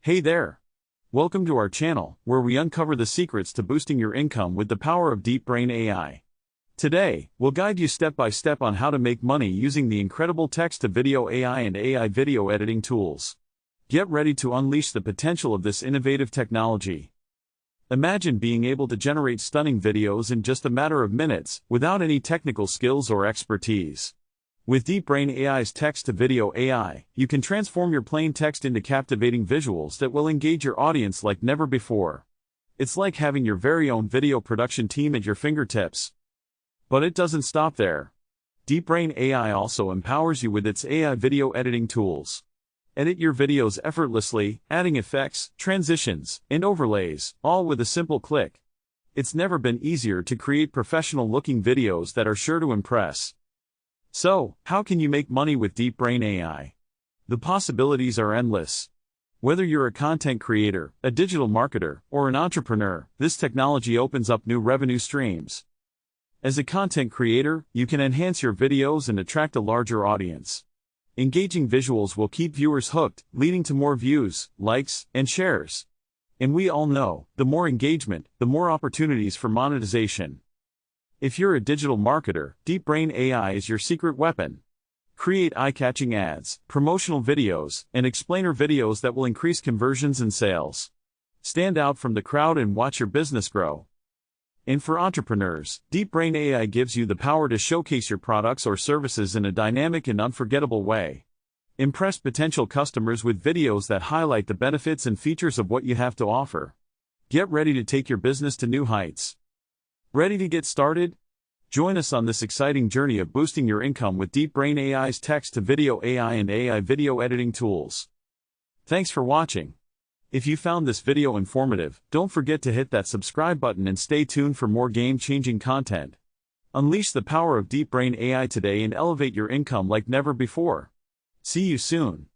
Hey there! Welcome to our channel, where we uncover the secrets to boosting your income with the power of DeepBrain AI. Today, we'll guide you step by step on how to make money using the incredible text-to-video AI and AI video editing tools. Get ready to unleash the potential of this innovative technology. Imagine being able to generate stunning videos in just a matter of minutes, without any technical skills or expertise. With DeepBrain AI's text-to-video AI, you can transform your plain text into captivating visuals that will engage your audience like never before. It's like having your very own video production team at your fingertips. But it doesn't stop there. DeepBrain AI also empowers you with its AI video editing tools. Edit your videos effortlessly, adding effects, transitions, and overlays, all with a simple click. It's never been easier to create professional-looking videos that are sure to impress. So, how can you make money with DeepBrain AI? The possibilities are endless. Whether you're a content creator, a digital marketer, or an entrepreneur, this technology opens up new revenue streams. As a content creator, you can enhance your videos and attract a larger audience. Engaging visuals will keep viewers hooked, leading to more views, likes, and shares. And we all know, the more engagement, the more opportunities for monetization. If you're a digital marketer, DeepBrain AI is your secret weapon. Create eye-catching ads, promotional videos, and explainer videos that will increase conversions and sales. Stand out from the crowd and watch your business grow. And for entrepreneurs, DeepBrain AI gives you the power to showcase your products or services in a dynamic and unforgettable way. Impress potential customers with videos that highlight the benefits and features of what you have to offer. Get ready to take your business to new heights. Ready to get started? Join us on this exciting journey of boosting your income with DeepBrain AI's text-to-video AI and AI video editing tools. Thanks for watching. If you found this video informative, don't forget to hit that subscribe button and stay tuned for more game-changing content. Unleash the power of DeepBrain AI today and elevate your income like never before. See you soon.